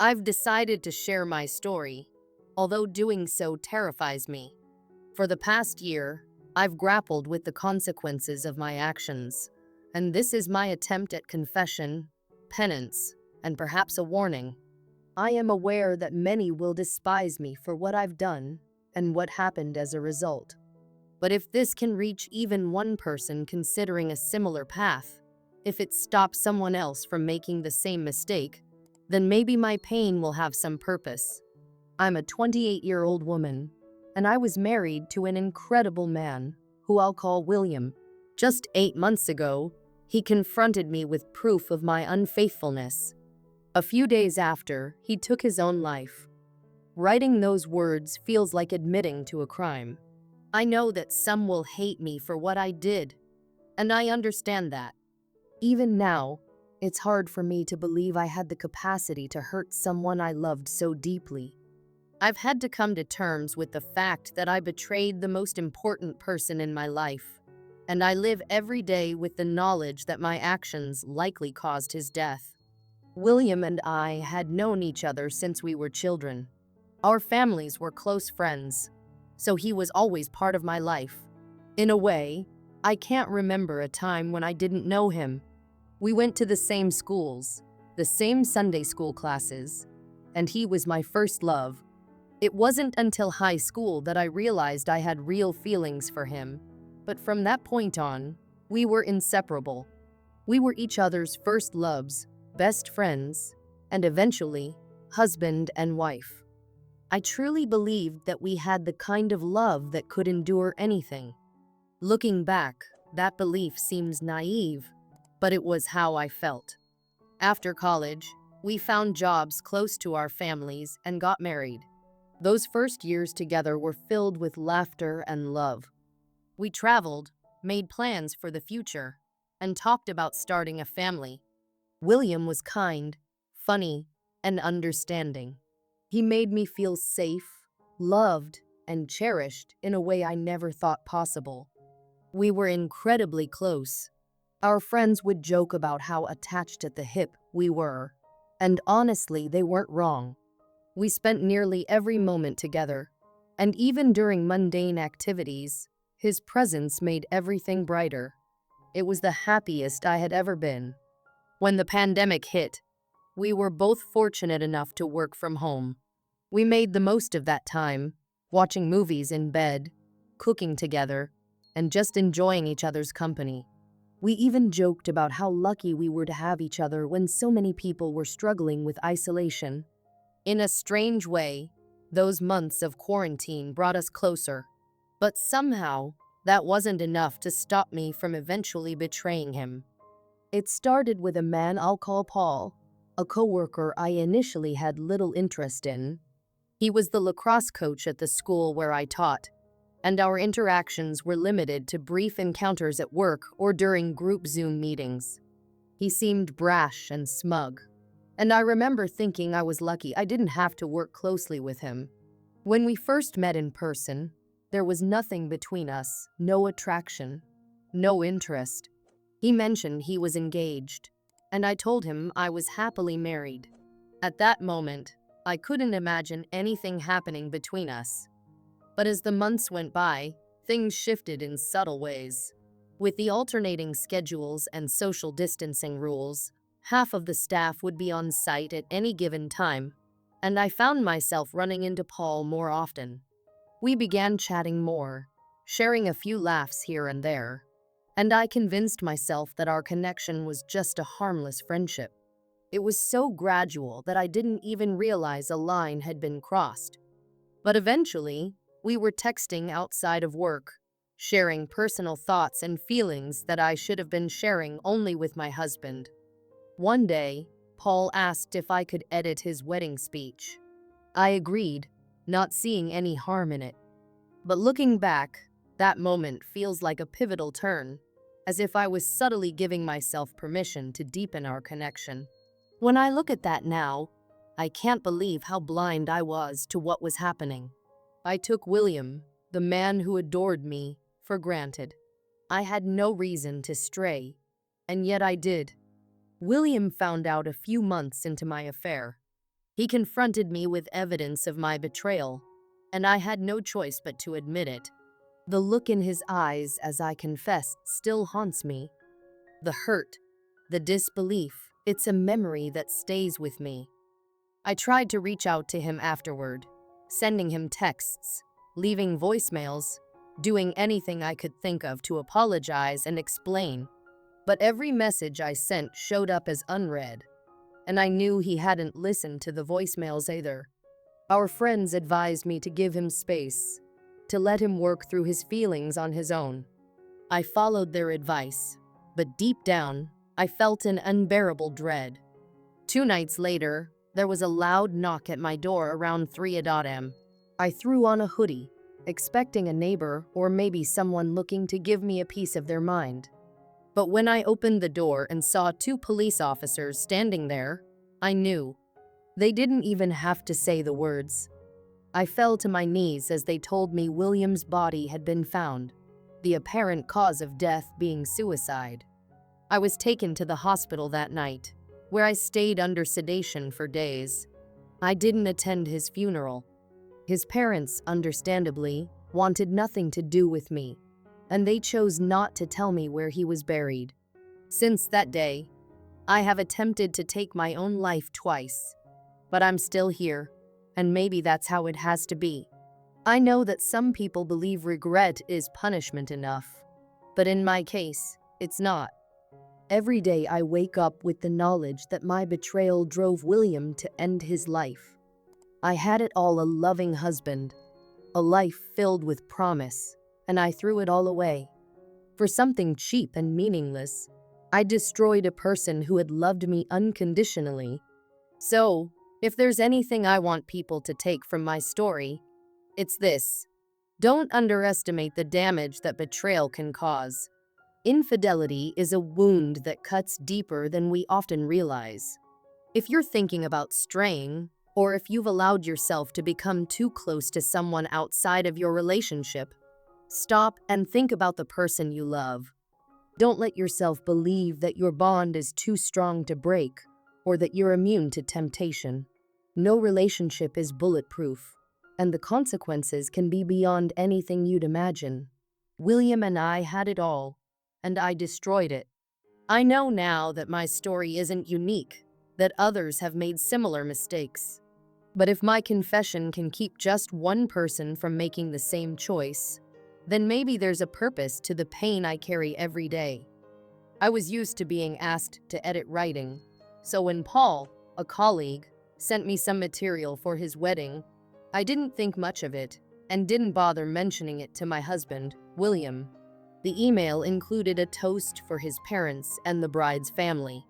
I've decided to share my story, although doing so terrifies me. For the past year, I've grappled with the consequences of my actions, and this is my attempt at confession, penance, and perhaps a warning. I am aware that many will despise me for what I've done and what happened as a result. But if this can reach even one person considering a similar path, if it stops someone else from making the same mistake, then maybe my pain will have some purpose. I'm a 28-year-old woman, and I was married to an incredible man, who I'll call William. Just 8 months ago, he confronted me with proof of my unfaithfulness. A few days after, he took his own life. Writing those words feels like admitting to a crime. I know that some will hate me for what I did, and I understand that. Even now, it's hard for me to believe I had the capacity to hurt someone I loved so deeply. I've had to come to terms with the fact that I betrayed the most important person in my life, and I live every day with the knowledge that my actions likely caused his death. William and I had known each other since we were children. Our families were close friends, so he was always part of my life. In a way, I can't remember a time when I didn't know him. We went to the same schools, the same Sunday school classes, and he was my first love. It wasn't until high school that I realized I had real feelings for him, but from that point on, we were inseparable. We were each other's first loves, best friends, and eventually, husband and wife. I truly believed that we had the kind of love that could endure anything. Looking back, that belief seems naive, but it was how I felt. After college, we found jobs close to our families and got married. Those first years together were filled with laughter and love. We traveled, made plans for the future, and talked about starting a family. William was kind, funny, and understanding. He made me feel safe, loved, and cherished in a way I never thought possible. We were incredibly close. Our friends would joke about how attached at the hip we were, and honestly, they weren't wrong. We spent nearly every moment together, and even during mundane activities, his presence made everything brighter. It was the happiest I had ever been. When the pandemic hit, we were both fortunate enough to work from home. We made the most of that time, watching movies in bed, cooking together, and just enjoying each other's company. We even joked about how lucky we were to have each other when so many people were struggling with isolation. In a strange way, those months of quarantine brought us closer. But somehow, that wasn't enough to stop me from eventually betraying him. It started with a man I'll call Paul, a coworker I initially had little interest in. He was the lacrosse coach at the school where I taught, and our interactions were limited to brief encounters at work or during group Zoom meetings. He seemed brash and smug, and I remember thinking I was lucky I didn't have to work closely with him. When we first met in person, there was nothing between us, no attraction, no interest. He mentioned he was engaged, and I told him I was happily married. At that moment, I couldn't imagine anything happening between us. But as the months went by, things shifted in subtle ways. With the alternating schedules and social distancing rules, half of the staff would be on site at any given time, and I found myself running into Paul more often. We began chatting more, sharing a few laughs here and there, and I convinced myself that our connection was just a harmless friendship. It was so gradual that I didn't even realize a line had been crossed. But eventually, we were texting outside of work, sharing personal thoughts and feelings that I should have been sharing only with my husband. One day, Paul asked if I could edit his wedding speech. I agreed, not seeing any harm in it. But looking back, that moment feels like a pivotal turn, as if I was subtly giving myself permission to deepen our connection. When I look at that now, I can't believe how blind I was to what was happening. I took William, the man who adored me, for granted. I had no reason to stray, and yet I did. William found out a few months into my affair. He confronted me with evidence of my betrayal, and I had no choice but to admit it. The look in his eyes as I confessed still haunts me. The hurt, the disbelief, it's a memory that stays with me. I tried to reach out to him afterward, sending him texts, leaving voicemails, doing anything I could think of to apologize and explain. But every message I sent showed up as unread, and I knew he hadn't listened to the voicemails either. Our friends advised me to give him space, to let him work through his feelings on his own. I followed their advice, but deep down, I felt an unbearable dread. 2 nights later, there was a loud knock at my door around 3 a.m. I threw on a hoodie, expecting a neighbor or maybe someone looking to give me a piece of their mind. But when I opened the door and saw 2 police officers standing there, I knew. They didn't even have to say the words. I fell to my knees as they told me William's body had been found, the apparent cause of death being suicide. I was taken to the hospital that night, where I stayed under sedation for days. I didn't attend his funeral. His parents, understandably, wanted nothing to do with me, and they chose not to tell me where he was buried. Since that day, I have attempted to take my own life twice, but I'm still here, and maybe that's how it has to be. I know that some people believe regret is punishment enough, but in my case, it's not. Every day I wake up with the knowledge that my betrayal drove William to end his life. I had it all: a loving husband, a life filled with promise, and I threw it all away. For something cheap and meaningless, I destroyed a person who had loved me unconditionally. So, if there's anything I want people to take from my story, it's this: don't underestimate the damage that betrayal can cause. Infidelity is a wound that cuts deeper than we often realize. If you're thinking about straying, or if you've allowed yourself to become too close to someone outside of your relationship, stop and think about the person you love. Don't let yourself believe that your bond is too strong to break, or that you're immune to temptation. No relationship is bulletproof, and the consequences can be beyond anything you'd imagine. William and I had it all, and I destroyed it. I know now that my story isn't unique, that others have made similar mistakes. But if my confession can keep just one person from making the same choice, then maybe there's a purpose to the pain I carry every day. I was used to being asked to edit writing, so when Paul, a colleague, sent me some material for his wedding, I didn't think much of it and didn't bother mentioning it to my husband, William. The email included a toast for his parents and the bride's family.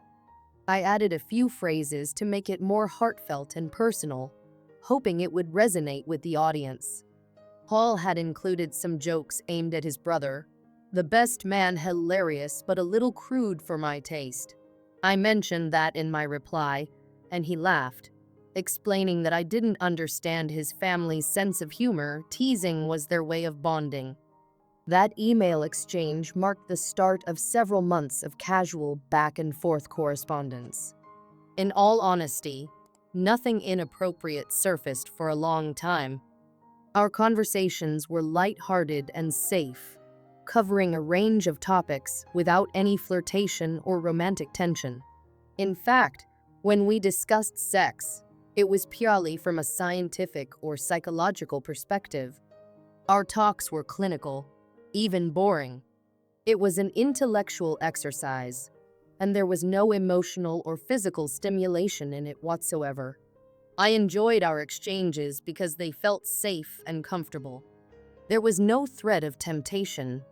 I added a few phrases to make it more heartfelt and personal, hoping it would resonate with the audience. Paul had included some jokes aimed at his brother, the best man, hilarious but a little crude for my taste. I mentioned that in my reply, and he laughed, explaining that I didn't understand his family's sense of humor. Teasing was their way of bonding. That email exchange marked the start of several months of casual back-and-forth correspondence. In all honesty, nothing inappropriate surfaced for a long time. Our conversations were light-hearted and safe, covering a range of topics without any flirtation or romantic tension. In fact, when we discussed sex, it was purely from a scientific or psychological perspective. Our talks were clinical, even boring. It was an intellectual exercise, and there was no emotional or physical stimulation in it whatsoever. I enjoyed our exchanges because they felt safe and comfortable. There was no threat of temptation,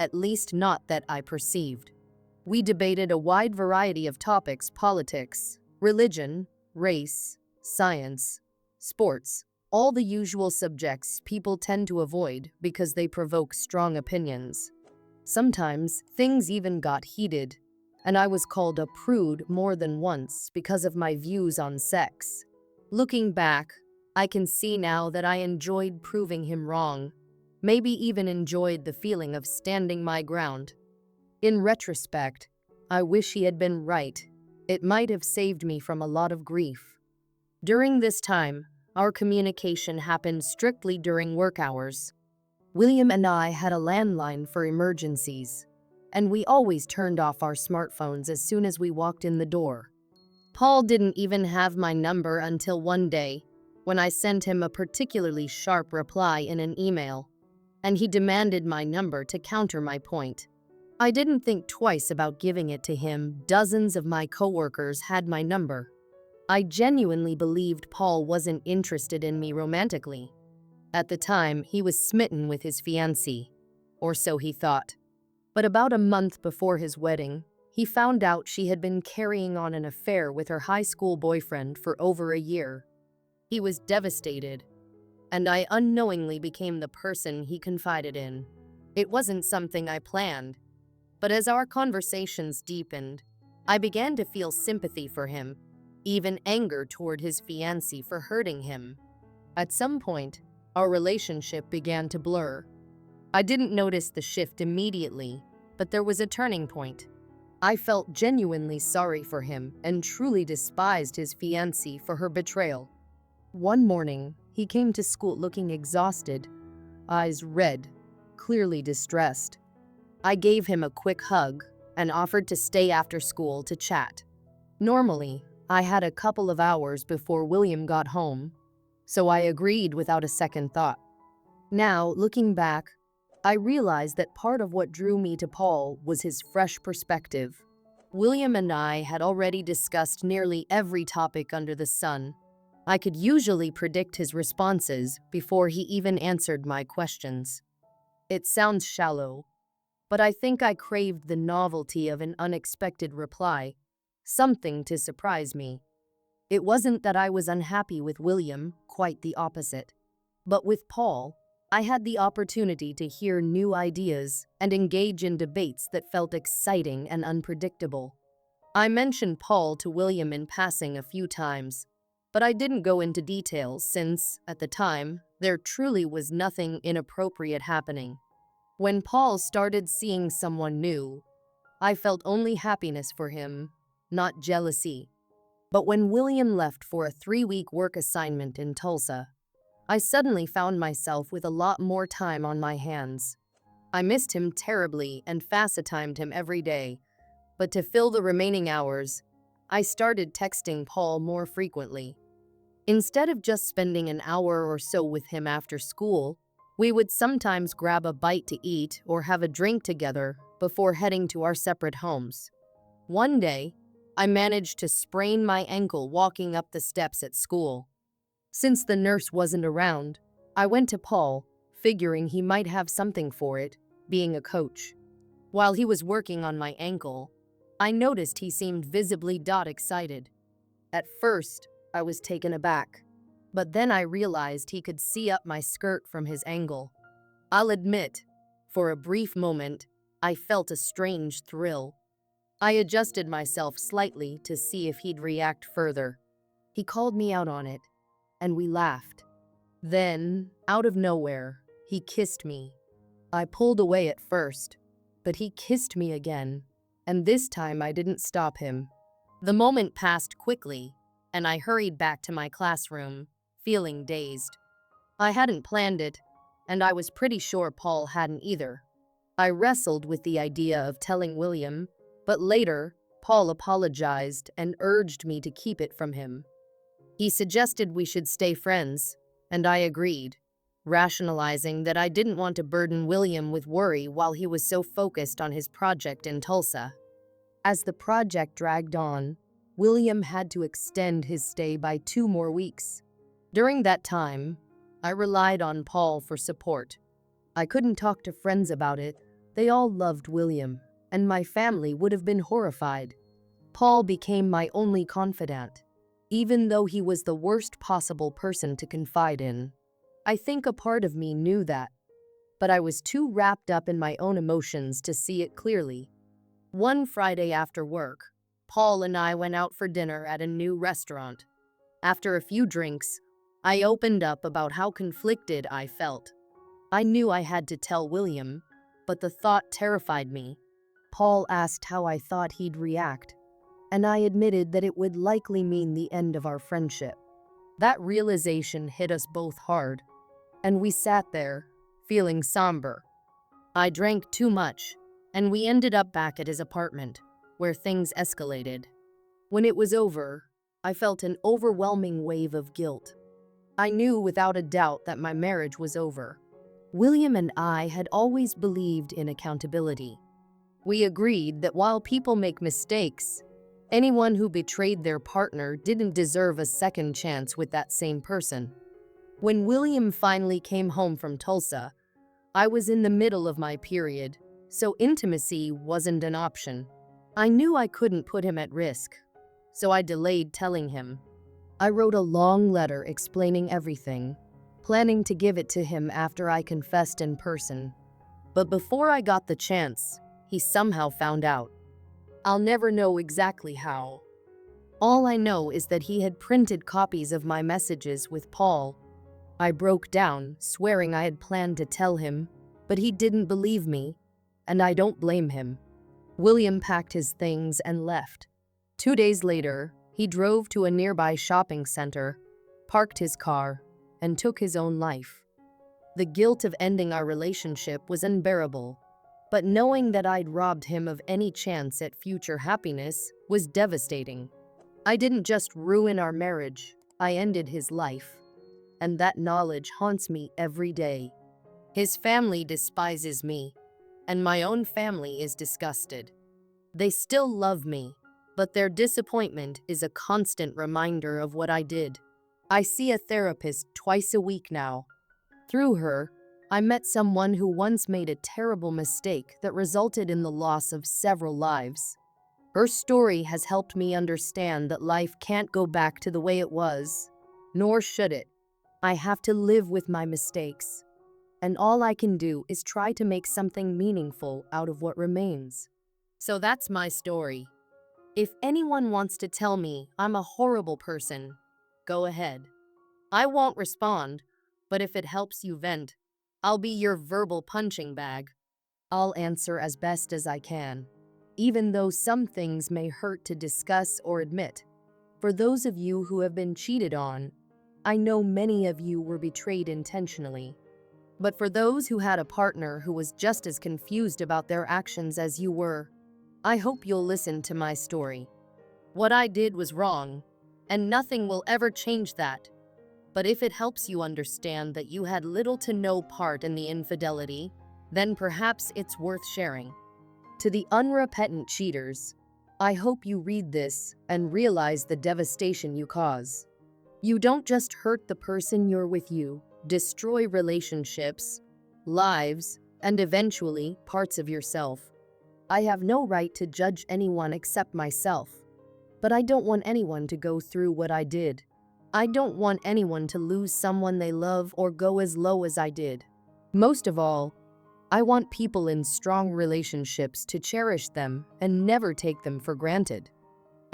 at least not that I perceived. We debated a wide variety of topics: politics, religion, race, science, sports, all the usual subjects people tend to avoid because they provoke strong opinions. Sometimes things even got heated, and I was called a prude more than once because of my views on sex. Looking back, I can see now that I enjoyed proving him wrong, maybe even enjoyed the feeling of standing my ground. In retrospect, I wish he had been right. It might have saved me from a lot of grief. During this time, our communication happened strictly during work hours. William and I had a landline for emergencies, and we always turned off our smartphones as soon as we walked in the door. Paul didn't even have my number until one day, when I sent him a particularly sharp reply in an email, and he demanded my number to counter my point. I didn't think twice about giving it to him. Dozens of my coworkers had my number. I genuinely believed Paul wasn't interested in me romantically. At the time, he was smitten with his fiancée, or so he thought. But about a month before his wedding, he found out she had been carrying on an affair with her high school boyfriend for over a year. He was devastated, and I unknowingly became the person he confided in. It wasn't something I planned, but as our conversations deepened, I began to feel sympathy for him, even anger toward his fiancée for hurting him. At some point, our relationship began to blur. I didn't notice the shift immediately, but there was a turning point. I felt genuinely sorry for him and truly despised his fiancée for her betrayal. One morning, he came to school looking exhausted, eyes red, clearly distressed. I gave him a quick hug and offered to stay after school to chat. Normally, I had a couple of hours before William got home, so I agreed without a second thought. Now, looking back, I realized that part of what drew me to Paul was his fresh perspective. William and I had already discussed nearly every topic under the sun. I could usually predict his responses before he even answered my questions. It sounds shallow, but I think I craved the novelty of an unexpected reply, something to surprise me. It wasn't that I was unhappy with William, quite the opposite. But with Paul, I had the opportunity to hear new ideas and engage in debates that felt exciting and unpredictable. I mentioned Paul to William in passing a few times, but I didn't go into details since, at the time, there truly was nothing inappropriate happening. When Paul started seeing someone new, I felt only happiness for him, not jealousy. But when William left for a 3-week work assignment in Tulsa, I suddenly found myself with a lot more time on my hands. I missed him terribly and FaceTimed him every day, but to fill the remaining hours, I started texting Paul more frequently. Instead of just spending an hour or so with him after school, we would sometimes grab a bite to eat or have a drink together before heading to our separate homes. One day, I managed to sprain my ankle walking up the steps at school. Since the nurse wasn't around, I went to Paul, figuring he might have something for it, being a coach. While he was working on my ankle, I noticed he seemed visibly excited. At first, I was taken aback, but then I realized he could see up my skirt from his angle. I'll admit, for a brief moment, I felt a strange thrill. I adjusted myself slightly to see if he'd react further. He called me out on it, and we laughed. Then, out of nowhere, he kissed me. I pulled away at first, but he kissed me again, and this time I didn't stop him. The moment passed quickly, and I hurried back to my classroom, feeling dazed. I hadn't planned it, and I was pretty sure Paul hadn't either. I wrestled with the idea of telling William, but later, Paul apologized and urged me to keep it from him. He suggested we should stay friends, and I agreed, rationalizing that I didn't want to burden William with worry while he was so focused on his project in Tulsa. As the project dragged on, William had to extend his stay by 2 more weeks. During that time, I relied on Paul for support. I couldn't talk to friends about it. They all loved William, and my family would have been horrified. Paul became my only confidant, even though he was the worst possible person to confide in. I think a part of me knew that, but I was too wrapped up in my own emotions to see it clearly. One Friday after work, Paul and I went out for dinner at a new restaurant. After a few drinks, I opened up about how conflicted I felt. I knew I had to tell William, but the thought terrified me. Paul asked how I thought he'd react, and I admitted that it would likely mean the end of our friendship. That realization hit us both hard, and we sat there, feeling somber. I drank too much, and we ended up back at his apartment, where things escalated. When it was over, I felt an overwhelming wave of guilt. I knew without a doubt that my marriage was over. William and I had always believed in accountability. We agreed that while people make mistakes, anyone who betrayed their partner didn't deserve a second chance with that same person. When William finally came home from Tulsa, I was in the middle of my period, so intimacy wasn't an option. I knew I couldn't put him at risk, so I delayed telling him. I wrote a long letter explaining everything, planning to give it to him after I confessed in person. But before I got the chance, he somehow found out. I'll never know exactly how. All I know is that he had printed copies of my messages with Paul. I broke down, swearing I had planned to tell him, but he didn't believe me, and I don't blame him. William packed his things and left. 2 days later, he drove to a nearby shopping center, parked his car, and took his own life. The guilt of ending our relationship was unbearable, but knowing that I'd robbed him of any chance at future happiness was devastating. I didn't just ruin our marriage, I ended his life, and that knowledge haunts me every day. His family despises me, and my own family is disgusted. They still love me, but their disappointment is a constant reminder of what I did. I see a therapist twice a week now. Through her, I met someone who once made a terrible mistake that resulted in the loss of several lives. Her story has helped me understand that life can't go back to the way it was, nor should it. I have to live with my mistakes, and all I can do is try to make something meaningful out of what remains. So that's my story. If anyone wants to tell me I'm a horrible person, go ahead. I won't respond, but if it helps you vent, I'll be your verbal punching bag. I'll answer as best as I can, even though some things may hurt to discuss or admit. For those of you who have been cheated on, I know many of you were betrayed intentionally. But for those who had a partner who was just as confused about their actions as you were, I hope you'll listen to my story. What I did was wrong, and nothing will ever change that. But if it helps you understand that you had little to no part in the infidelity, then perhaps it's worth sharing. To the unrepentant cheaters, I hope you read this and realize the devastation you cause. You don't just hurt the person you're with, you destroy relationships, lives, and eventually parts of yourself. I have no right to judge anyone except myself, but I don't want anyone to go through what I did. I don't want anyone to lose someone they love or go as low as I did. Most of all, I want people in strong relationships to cherish them and never take them for granted.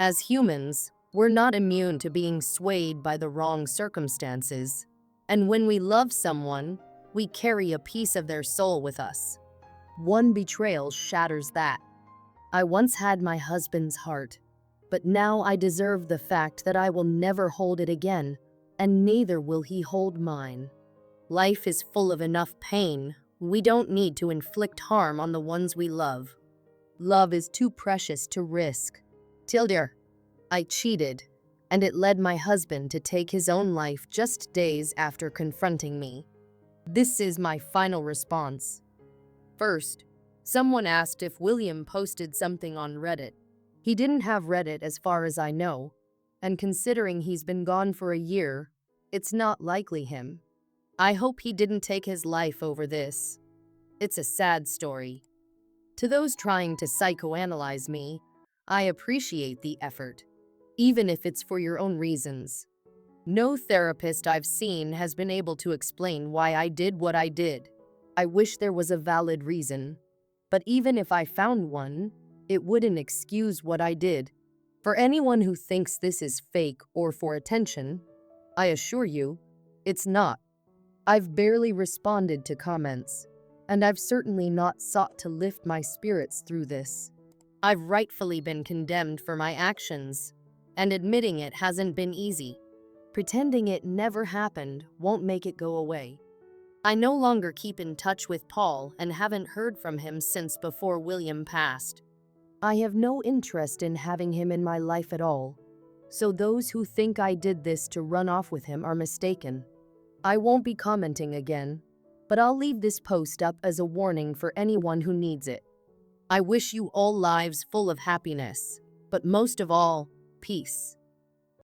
As humans, we're not immune to being swayed by the wrong circumstances, and when we love someone, we carry a piece of their soul with us. One betrayal shatters that. I once had my husband's heart, but now I deserve the fact that I will never hold it again, and neither will he hold mine. Life is full of enough pain. We don't need to inflict harm on the ones we love. Love is too precious to risk. Tilder, I cheated, and it led my husband to take his own life just days after confronting me. This is my final response. First, someone asked if William posted something on Reddit. He didn't have Reddit as far as I know, and considering he's been gone for a year, it's not likely him. I hope he didn't take his life over this. It's a sad story. To those trying to psychoanalyze me, I appreciate the effort, even if it's for your own reasons. No therapist I've seen has been able to explain why I did what I did. I wish there was a valid reason, but even if I found one, it wouldn't excuse what I did. For anyone who thinks this is fake or for attention, I assure you, it's not. I've barely responded to comments, and I've certainly not sought to lift my spirits through this. I've rightfully been condemned for my actions, and admitting it hasn't been easy. Pretending it never happened won't make it go away. I no longer keep in touch with Paul and haven't heard from him since before William passed. I have no interest in having him in my life at all. So those who think I did this to run off with him are mistaken. I won't be commenting again, but I'll leave this post up as a warning for anyone who needs it. I wish you all lives full of happiness, but most of all, peace.